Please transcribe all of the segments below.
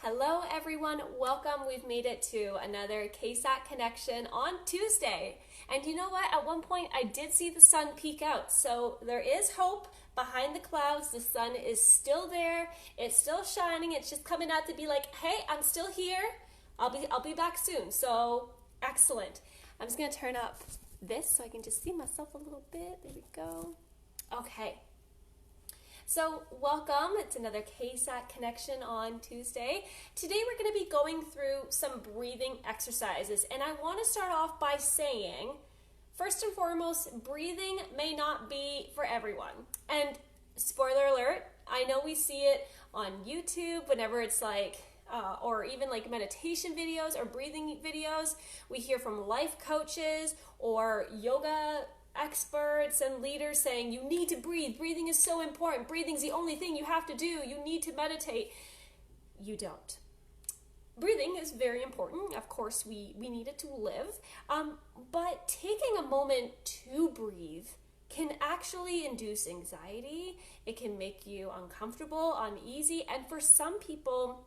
Hello everyone, welcome. We've made it to another KSAT connection on Tuesday. And you know what? At one point I did see the sun peek out. So there is hope behind the clouds. The sun is still there. It's still shining. It's just coming out to be like, hey, I'm still here. I'll be back soon. So excellent. I'm just gonna turn up this so I can just see myself a little bit. There we go. Okay. So welcome, it's another KSAT connection on Tuesday. Today we're going to be going through some breathing exercises, and I want to start off by saying, first and foremost, breathing may not be for everyone. And spoiler alert, I know we see it on YouTube whenever it's like, or even like meditation videos or breathing videos. We hear from life coaches or yoga experts and leaders saying you need to breathe. Breathing is so important. Breathing's the only thing you have to do. You need to meditate. You don't. Breathing is very important. Of course, we need it to live. But taking a moment to breathe can actually induce anxiety. It can make you uncomfortable, uneasy, and for some people,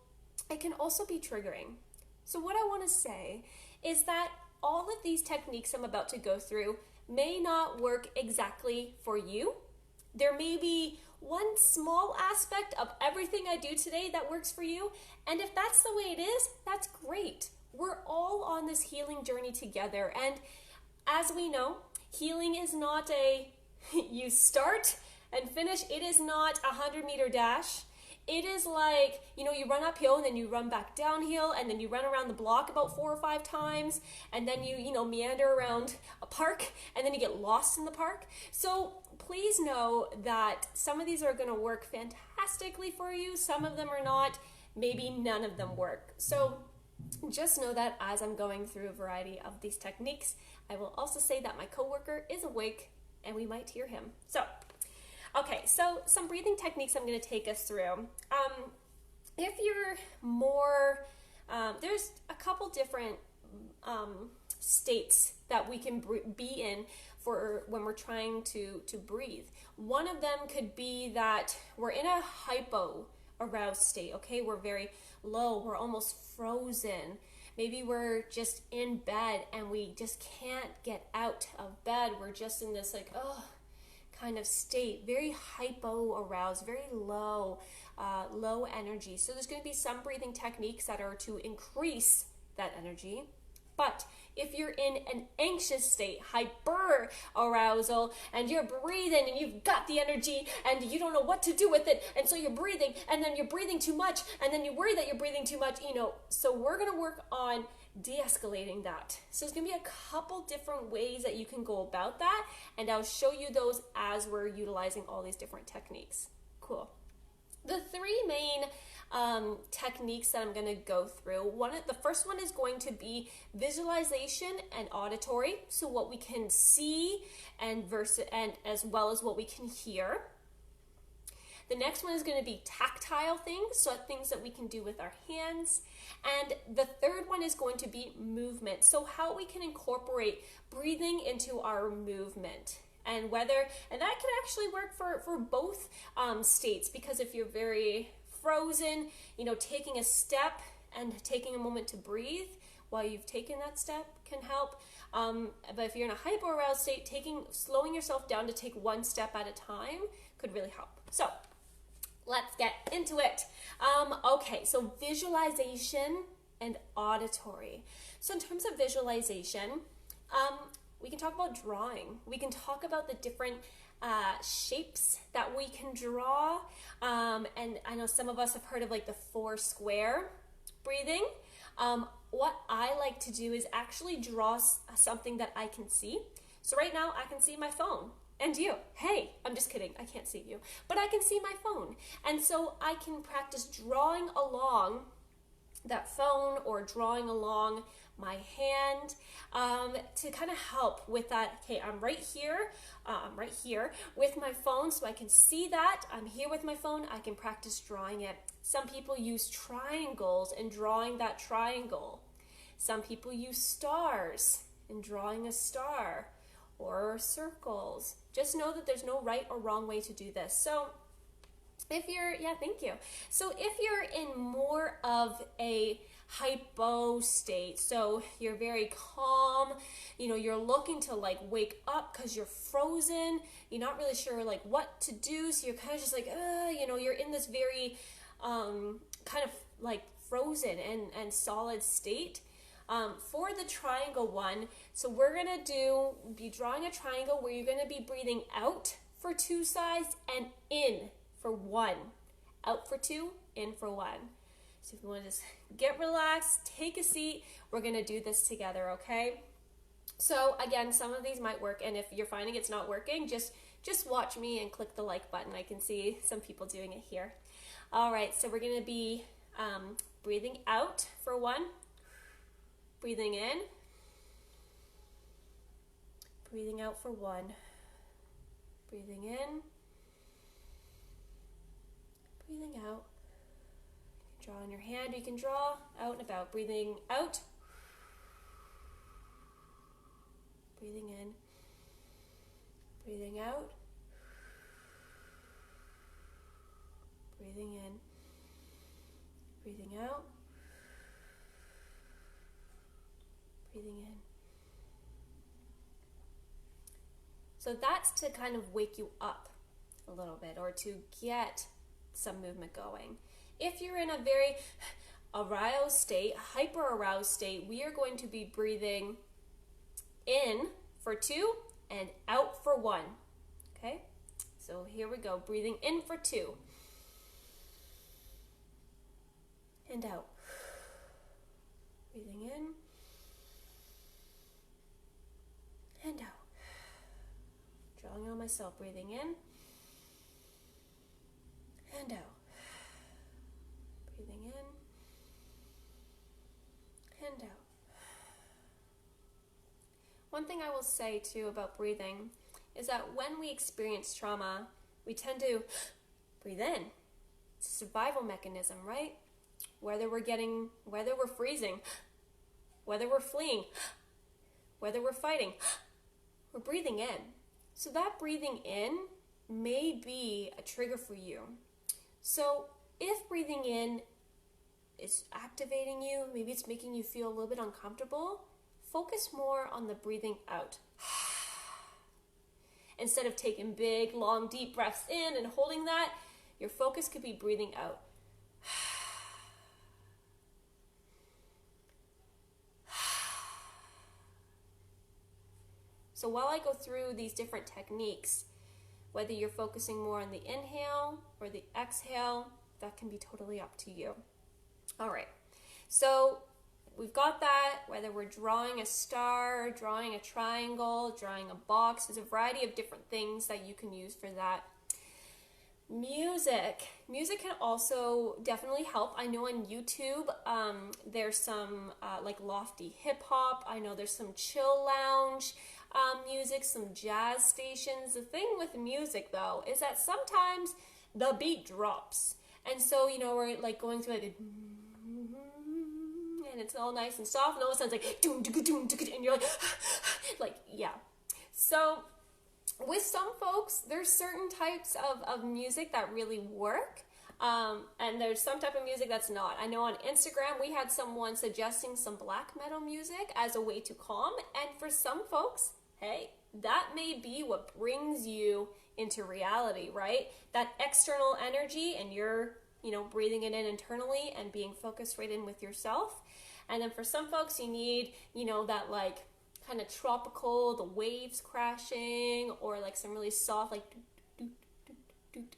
it can also be triggering. So what I want to say is that all of these techniques I'm about to go through may not work exactly for you. There may be one small aspect of everything I do today that works for you, and if that's the way it is, that's great. We're all on this healing journey together, and as we know, healing is not a you start and finish. It is not a 100-meter dash. It is like, you run uphill and then you run back downhill and then you run around the block about 4 or 5 times and then you meander around a park and then you get lost in the park. So please know that some of these are going to work fantastically for you. Some of them are not. Maybe none of them work. So just know that as I'm going through a variety of these techniques, I will also say that my coworker is awake and we might hear him. Okay, so some breathing techniques I'm going to take us through. If you're more, there's a couple different states that we can be in for when we're trying to breathe. One of them could be that we're in a hypo-aroused state, okay? We're very low, we're almost frozen. Maybe we're just in bed and we just can't get out of bed. We're just in this kind of state, very hypo-aroused, very low energy. So there's going to be some breathing techniques that are to increase that energy. But if you're in an anxious state, hyper-arousal, and you're breathing and you've got the energy and you don't know what to do with it, and so you're breathing and then you're breathing too much and then you worry that you're breathing too much, so we're going to work on de-escalating that. So there's going to be a couple different ways that you can go about that, and I'll show you those as we're utilizing all these different techniques. Cool. The 3 main techniques that I'm going to go through, the first one is going to be visualization and auditory, so what we can see and as well as what we can hear. The next one is going to be tactile things, so things that we can do with our hands. And the third one is going to be movement, so how we can incorporate breathing into our movement. And that can actually work for both states, because if you're very frozen, taking a step and taking a moment to breathe while you've taken that step can help. But if you're in a hyper-aroused state, slowing yourself down to take one step at a time could really help. So let's get into it. Okay, so visualization and auditory. So in terms of visualization, we can talk about drawing. We can talk about the different shapes that we can draw. And I know some of us have heard of like the 4 square breathing. What I like to do is actually draw something that I can see. So right now I can see my phone. And you, hey, I'm just kidding, I can't see you, but I can see my phone. And so I can practice drawing along that phone or drawing along my hand to kind of help with that. Okay, I'm right here with my phone, so I can see that. I'm here with my phone, I can practice drawing it. Some people use triangles and drawing that triangle. Some people use stars and drawing a star, or circles. Just know that there's no right or wrong way to do this. So Yeah, thank you. So if you're in more of a hypo state, so you're very calm, you're looking to like wake up because you're frozen, you're not really sure like what to do, so you're kind of just like, you're in this very kind of like frozen and solid state. For the triangle one, so we're going to be drawing a triangle where you're going to be breathing out for 2 sides and in for 1. Out for 2, in for 1. So if you want to just get relaxed, take a seat, we're going to do this together, okay? So again, some of these might work, and if you're finding it's not working, just watch me and click the like button. I can see some people doing it here. All right, so we're going to be breathing out for 1, breathing in, breathing out for 1, breathing in, breathing out. You can draw on your hand, you can draw out and about. Breathing out, breathing in, breathing out, breathing in, breathing out, breathing in. So that's to kind of wake you up a little bit, or to get some movement going. If you're in a very aroused state, hyper aroused state, we are going to be breathing in for 2 and out for 1. Okay? So here we go. Breathing in for 2 and out. Breathing in and out. Drawing on myself. Breathing in and out. Breathing in and out. One thing I will say too about breathing is that when we experience trauma, we tend to breathe in. It's a survival mechanism, right? Whether we're freezing, whether we're fleeing, whether we're fighting, we're breathing in. So that breathing in may be a trigger for you. So if breathing in is activating you, maybe it's making you feel a little bit uncomfortable, focus more on the breathing out. Instead of taking big, long, deep breaths in and holding that, your focus could be breathing out. So while I go through these different techniques, whether you're focusing more on the inhale or the exhale, that can be totally up to you. All right, so we've got that, whether we're drawing a star, drawing a triangle, drawing a box, there's a variety of different things that you can use for that. Music can also definitely help. I know on YouTube there's some like lofty hip hop. I know there's some chill lounge music, some jazz stations. The thing with music though is that sometimes the beat drops, and so we're like going through like and it's all nice and soft, and all of a sudden it's like doom, doom, doom, doom, and you're like yeah. So with some folks, there's certain types of music that really work, and there's some type of music that's not. I know on Instagram we had someone suggesting some black metal music as a way to calm, and for some folks, hey, that may be what brings you into reality, right? That external energy, and you're breathing it in internally and being focused right in with yourself. And then for some folks, you need that like kind of tropical, the waves crashing, or like some really soft like doot, doot, doot.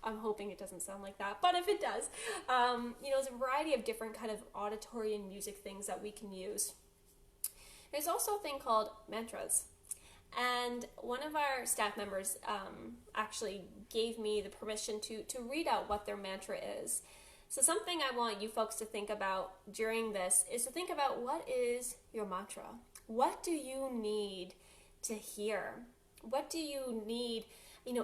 I'm hoping it doesn't sound like that, but if it does, there's a variety of different kind of auditory and music things that we can use. There's also a thing called mantras, and one of our staff members actually gave me the permission to read out what their mantra is. So something I want you folks to think about during this is to think about, what is your mantra? What do you need to hear? What do you need,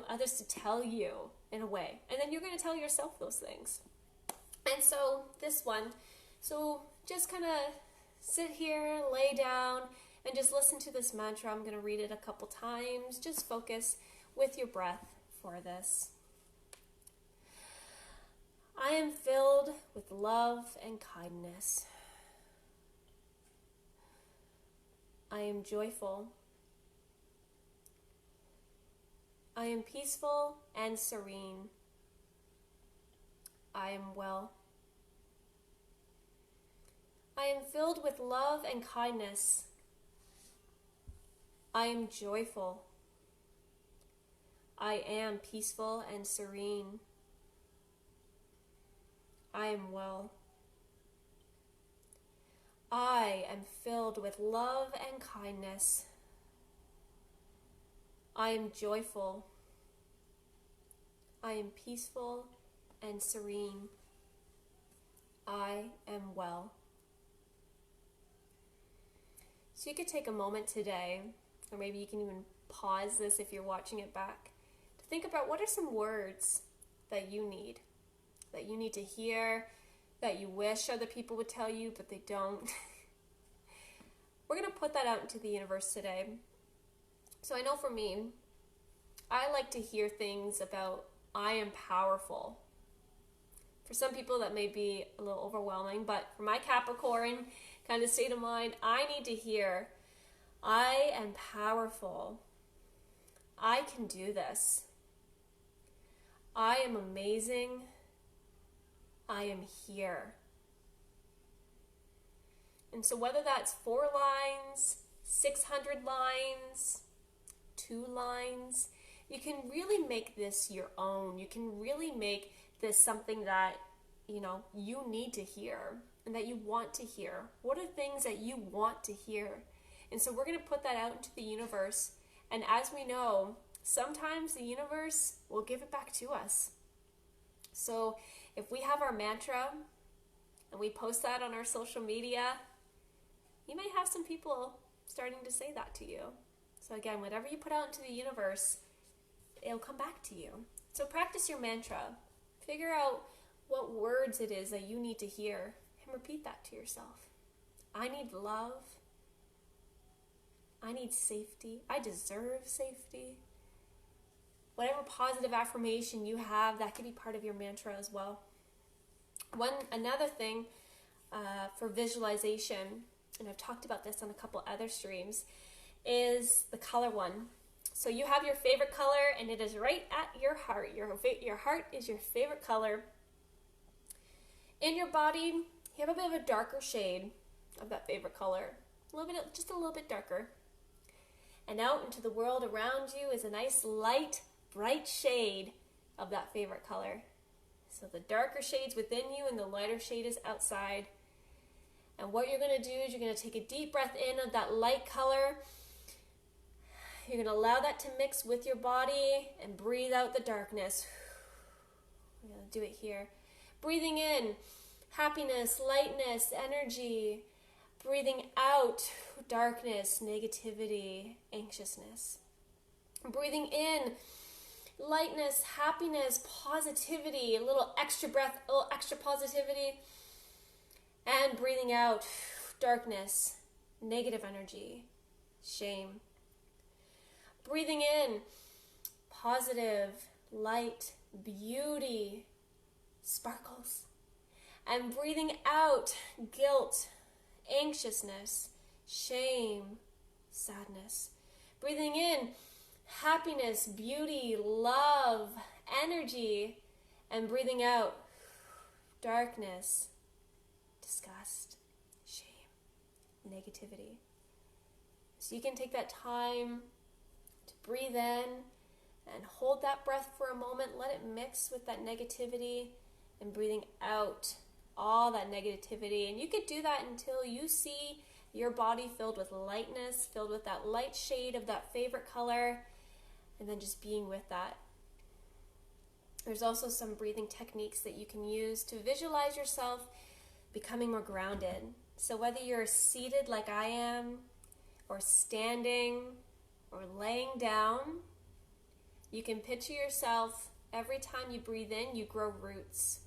others to tell you in a way? And then you're going to tell yourself those things. And so this one, so just kind of sit here, lay down, and just listen to this mantra. I'm going to read it a couple times. Just focus with your breath for this. I am filled with love and kindness. I am joyful. I am peaceful and serene. I am well. I am filled with love and kindness. I am joyful. I am peaceful and serene. I am well. I am filled with love and kindness. I am joyful. I am peaceful and serene. I am well. So you could take a moment today, or maybe you can even pause this if you're watching it back, to think about what are some words that you need to hear, that you wish other people would tell you, but they don't. We're going to put that out into the universe today. So I know for me, I like to hear things about I am powerful. For some people that may be a little overwhelming, but for my Capricorn kind of state of mind, I need to hear I am powerful. I can do this. I am amazing. I am here. And so whether that's 4 lines, 600 lines, 2 lines, you can really make this your own. You can really make this something that, you need to hear and that you want to hear. What are things that you want to hear? And so we're going to put that out into the universe. And as we know, sometimes the universe will give it back to us. So if we have our mantra and we post that on our social media, you may have some people starting to say that to you. So again, whatever you put out into the universe, it'll come back to you. So practice your mantra. Figure out what words it is that you need to hear and repeat that to yourself. I need love. I need safety. I deserve safety. Whatever positive affirmation you have, that could be part of your mantra as well. Another thing for visualization, and I've talked about this on a couple other streams, is the color one. So you have your favorite color, and it is right at your heart. Your heart is your favorite color. In your body, you have a bit of a darker shade of that favorite color. Just a little bit darker. And out into the world around you is a nice light, bright shade of that favorite color. So the darker shade's within you and the lighter shade is outside. And what you're going to do is you're going to take a deep breath in of that light color. You're going to allow that to mix with your body and breathe out the darkness. We're going to do it here. Breathing in happiness, lightness, energy. Breathing out darkness, negativity, anxiousness. Breathing in lightness, happiness, positivity, a little extra breath, a little extra positivity. And breathing out darkness, negative energy, shame. Breathing in positive, light, beauty, sparkles. And breathing out guilt, anxiousness, shame, sadness. Breathing in happiness, beauty, love, energy. And breathing out darkness, disgust, shame, negativity. So you can take that time to breathe in and hold that breath for a moment. Let it mix with that negativity and breathing out all that negativity. And you could do that until you see your body filled with lightness, filled with that light shade of that favorite color, and then just being with that. There's also some breathing techniques that you can use to visualize yourself becoming more grounded. So whether you're seated like I am, or standing, or laying down, you can picture yourself every time you breathe in, you grow roots.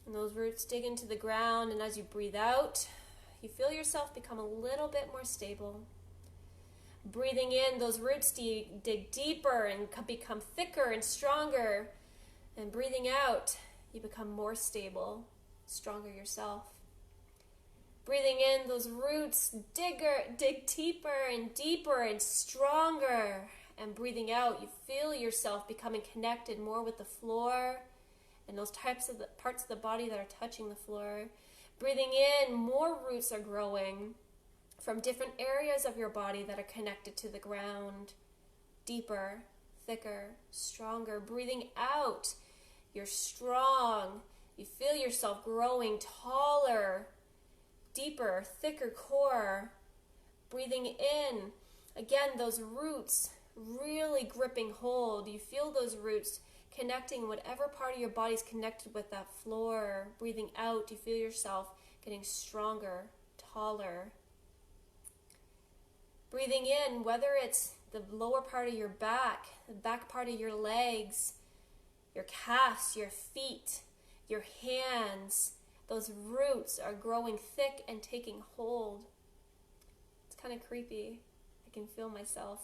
And those roots dig into the ground, and as you breathe out, you feel yourself become a little bit more stable. Breathing in, those roots dig deeper and become thicker and stronger. And breathing out, you become more stable, stronger yourself. Breathing in, those roots dig deeper and deeper and stronger. And breathing out, you feel yourself becoming connected more with the floor and those types of parts of the body that are touching the floor. Breathing in, more roots are growing from different areas of your body that are connected to the ground. Deeper, thicker, stronger. Breathing out, you're strong. You feel yourself growing taller, deeper, thicker core. Breathing in, again, those roots really gripping hold. You feel those roots connecting whatever part of your body is connected with that floor. Breathing out, you feel yourself getting stronger, taller. Breathing in, whether it's the lower part of your back, the back part of your legs, your calves, your feet, your hands, those roots are growing thick and taking hold. It's kind of creepy. I can feel myself.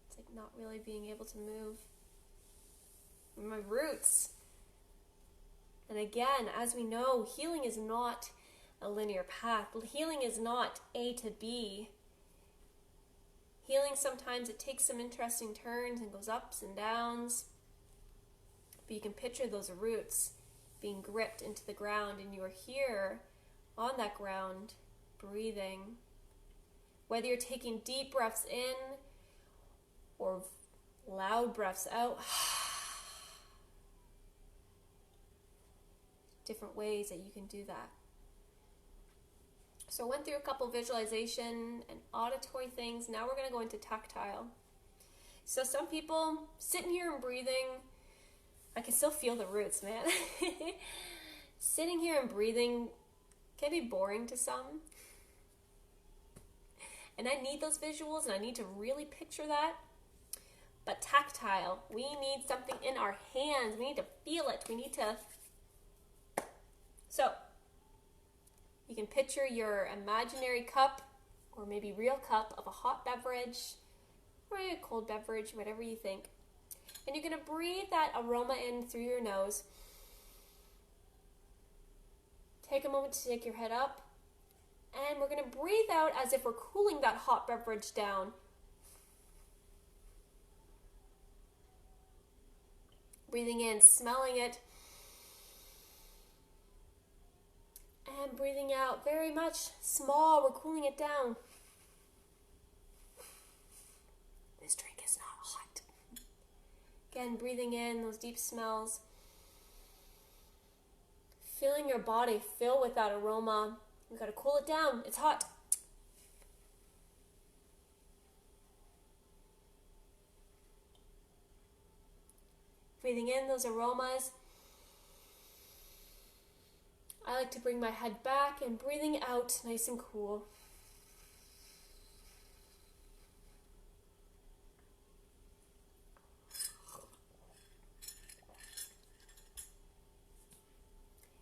It's like not really being able to move. My roots. And again, as we know, healing is not a linear path. Healing is not A to B. Healing, sometimes it takes some interesting turns and goes ups and downs. But you can picture those roots being gripped into the ground, and you are here on that ground, breathing. Whether you're taking deep breaths in or loud breaths out, different ways that you can do that. So I went through a couple visualization and auditory things. Now we're going to go into tactile. So some people sitting here and breathing, I can still feel the roots, man. Sitting here and breathing can be boring to some. And I need those visuals, and I need to really picture that. But tactile, we need something in our hands. We need to feel it. We need to... So, you can picture your imaginary cup, or maybe real cup, of a hot beverage, or a cold beverage, whatever you think. And you're going to breathe that aroma in through your nose. Take a moment to take your head up. And we're going to breathe out as if we're cooling that hot beverage down. Breathing in, smelling it. And breathing out, very much small, we're cooling it down. This drink is not hot. Again, breathing in those deep smells. Feeling your body fill with that aroma. We've got to cool it down. It's hot. Breathing in those aromas. I like to bring my head back and breathing out nice and cool.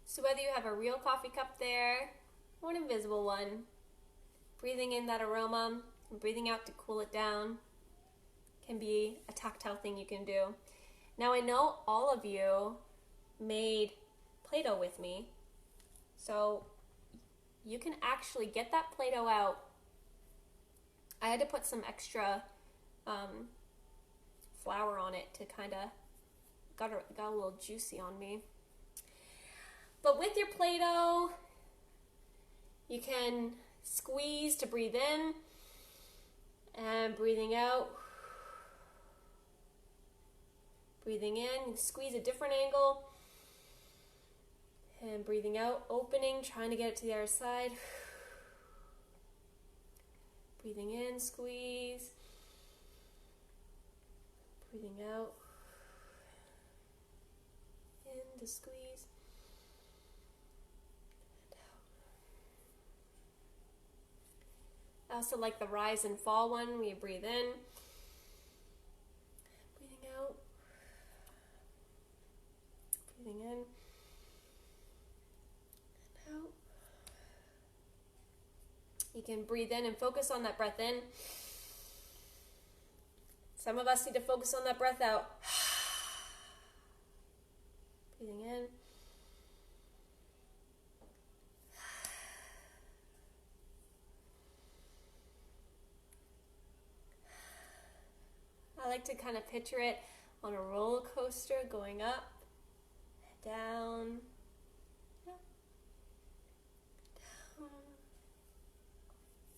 So whether you have a real coffee cup there or an invisible one, breathing in that aroma and breathing out to cool it down can be a tactile thing you can do. Now I know all of you made Play-Doh with me, so you can actually get that Play-Doh out. I had to put some extra flour on it to kind of got a little juicy on me. But with your Play-Doh, you can squeeze to breathe in and breathing out. Breathing in, squeeze a different angle. And breathing out, opening, trying to get it to the other side. Breathing in, squeeze. Breathing out. In to squeeze. I also like the rise and fall one where you breathe in, breathing out, breathing in, and out. You can breathe in and focus on that breath in. Some of us need to focus on that breath out. Breathing in. I like to kind of picture it on a roller coaster going up, down, up, down.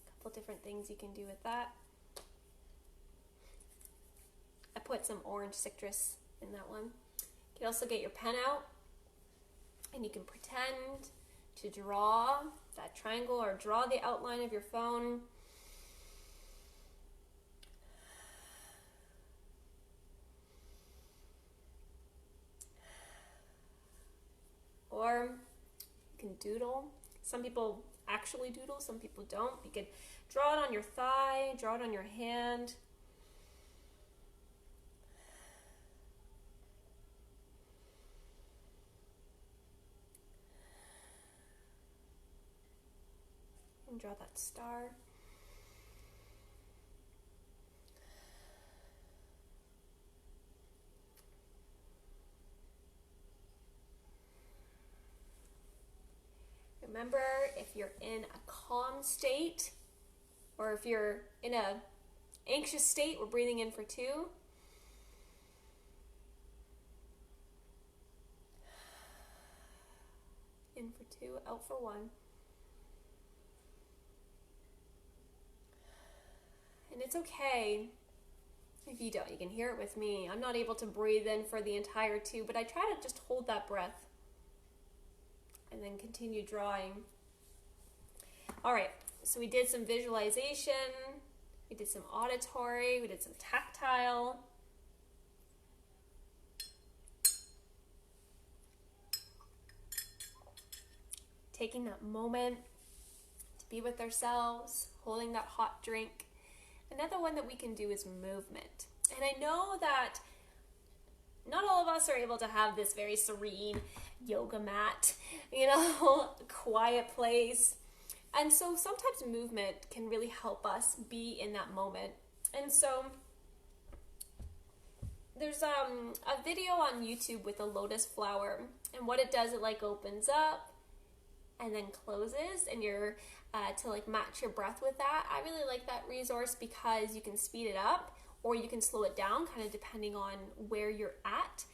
A couple different things you can do with that. I put some orange citrus in that one. You can also get your pen out and you can pretend to draw that triangle or draw the outline of your phone. Or you can doodle. Some people actually doodle, some people don't. You could draw it on your thigh, draw it on your hand. And draw that star. Remember, if you're in a calm state, or if you're in an anxious state, we're breathing in for 2. In for 2, out for 1. And it's okay if you don't. You can hear it with me. I'm not able to breathe in for the entire 2, but I try to just hold that breath and then continue drawing. All right, so we did some visualization, we did some auditory, we did some tactile. Taking that moment to be with ourselves, holding that hot drink. Another one that we can do is movement. And I know that not all of us are able to have this very serene yoga mat, quiet place. And so sometimes movement can really help us be in that moment. And so there's a video on YouTube with a lotus flower. And what it does, it like opens up and then closes, and you're to like match your breath with that. I really like that resource because you can speed it up or you can slow it down, kind of depending on where you're at.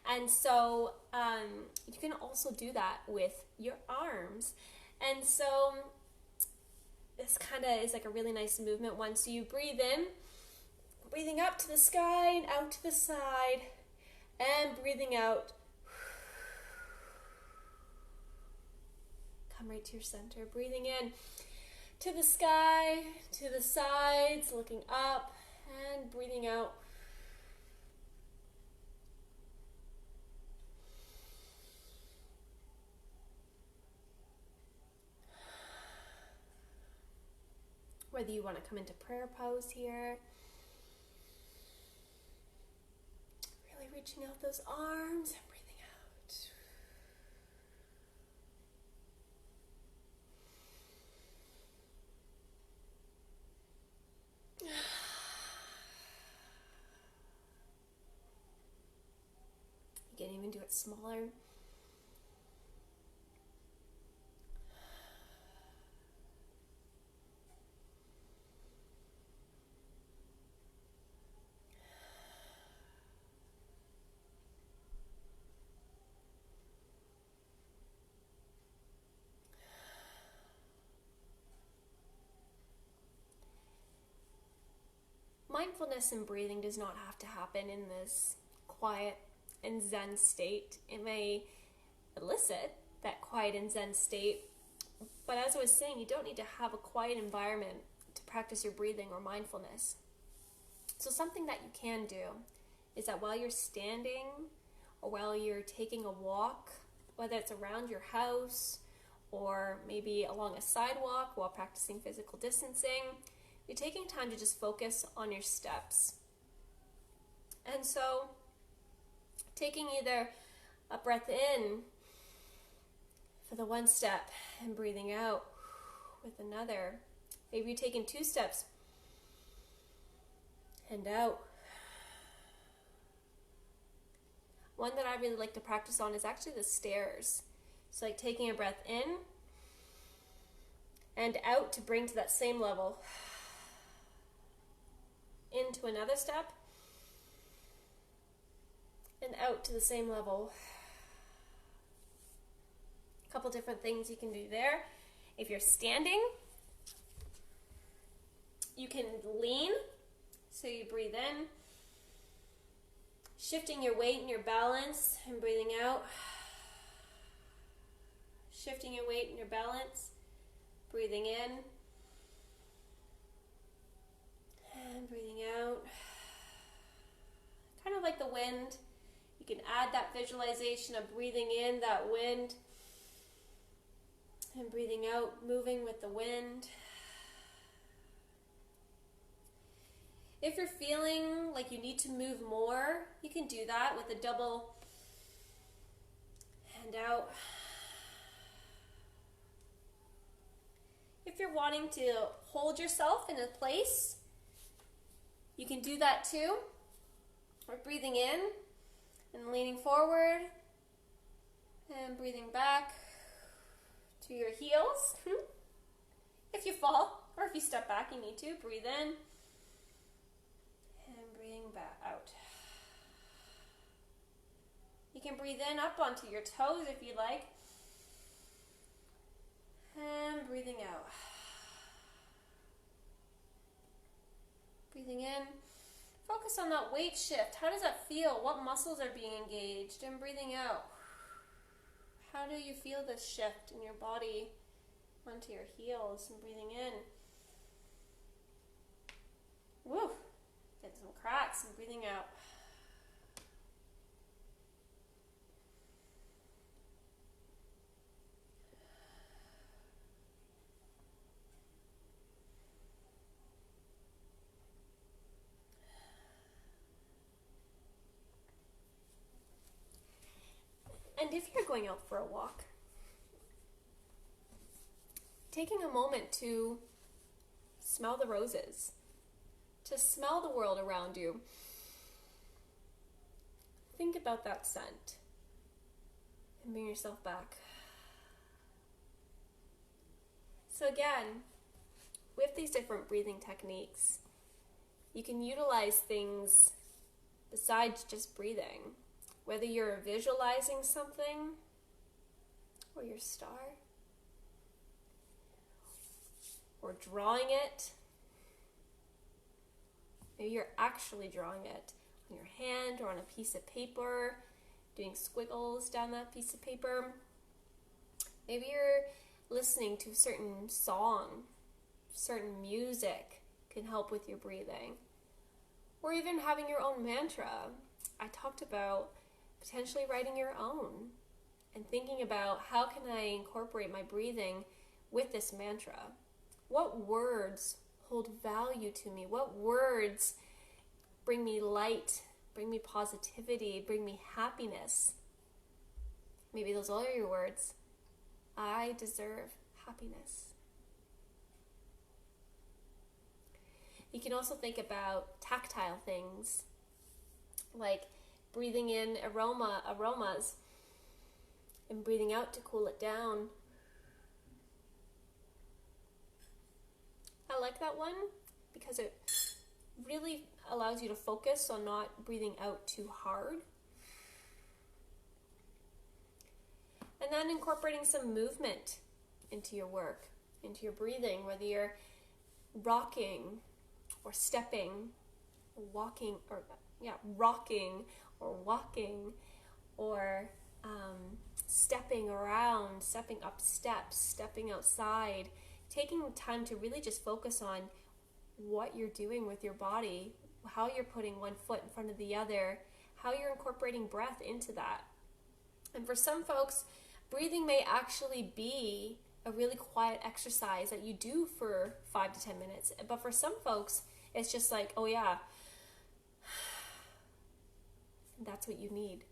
And so you can also do that with your arms. And so this kind of is like a really nice movement one. So you breathe in, breathing up to the sky and out to the side, and breathing out. Come right to your center. Breathing in to the sky, to the sides, looking up, and breathing out. Whether you want to come into prayer pose here. Really reaching out those arms and breathing out. You can even do it smaller. Mindfulness and breathing does not have to happen in this quiet and zen state. It may elicit that quiet and zen state, but as I was saying, you don't need to have a quiet environment to practice your breathing or mindfulness. So something that you can do is that while you're standing or while you're taking a walk, whether it's around your house or maybe along a sidewalk while practicing physical distancing, you're taking time to just focus on your steps. And so taking either a breath in for the one step and breathing out with another. Maybe you're taking 2 steps and out. One that I really like to practice on is actually the stairs. So like taking a breath in and out to bring to that same level. Into another step and out to the same level. A couple different things you can do there. If you're standing, you can lean, so you breathe in, shifting your weight and your balance and breathing out. Shifting your weight and your balance, breathing in and breathing out. Kind of like the wind. You can add that visualization of breathing in that wind and breathing out, moving with the wind. If you're feeling like you need to move more, you can do that with a double hand out. If you're wanting to hold yourself in a place, you can do that too. We're breathing in and leaning forward and breathing back to your heels. If you fall or if you step back, you need to breathe in and breathing back out. You can breathe in up onto your toes if you like. And breathing out. Breathing in. Focus on that weight shift. How does that feel? What muscles are being engaged? And breathing out. How do you feel this shift in your body onto your heels? And breathing in. Woo! Get some cracks and breathing out. And if you're going out for a walk, taking a moment to smell the roses, to smell the world around you. Think about that scent and bring yourself back. So again, with these different breathing techniques, you can utilize things besides just breathing. Whether you're visualizing something or your star, or drawing it. Maybe you're actually drawing it on your hand or on a piece of paper, doing squiggles down that piece of paper. Maybe you're listening to a certain song, certain music can help with your breathing. Or even having your own mantra. I talked about potentially writing your own and thinking about how can I incorporate my breathing with this mantra. What words hold value to me? What words bring me light, bring me positivity, bring me happiness? Maybe those are your words. I deserve happiness. You can also think about tactile things, like breathing in aromas and breathing out to cool it down. I like that one because it really allows you to focus on not breathing out too hard. And then incorporating some movement into your work, into your breathing, whether you're rocking or stepping, or rocking or walking, or stepping around, stepping up steps, stepping outside, taking time to really just focus on what you're doing with your body, how you're putting one foot in front of the other, how you're incorporating breath into that. And for some folks, breathing may actually be a really quiet exercise that you do for 5 to 10 minutes. But for some folks, it's just like, oh yeah, that's what you need.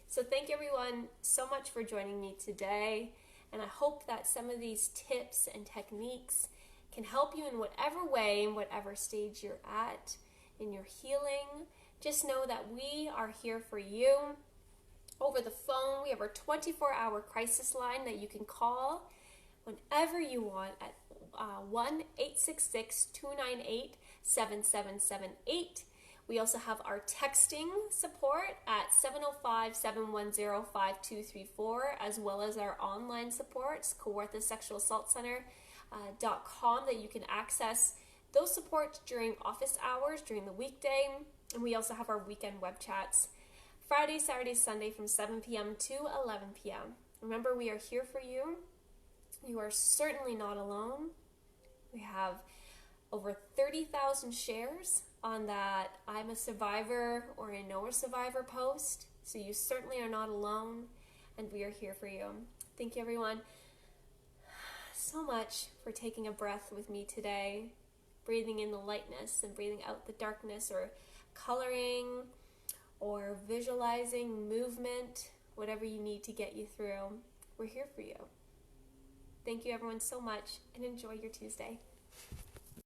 So thank you everyone so much for joining me today. And I hope that some of these tips and techniques can help you in whatever way, in whatever stage you're at, in your healing, Just know that we are here for you. Over the phone, we have our 24-hour crisis line that you can call whenever you want at 1-866-298-7778. We also have our texting support at 705-710-5234, as well as our online supports, Kawartha Sexual Assault Center.com, that you can access those supports during office hours, during the weekday. And we also have our weekend web chats, Friday, Saturday, Sunday from 7 p.m. to 11 p.m. Remember, we are here for you. You are certainly not alone. We have over 30,000 shares on that I'm a survivor or I know a survivor post. So you certainly are not alone, and we are here for you. Thank you, everyone, so much for taking a breath with me today, breathing in the lightness and breathing out the darkness, or coloring or visualizing movement, whatever you need to get you through. We're here for you. Thank you, everyone, so much, and enjoy your Tuesday.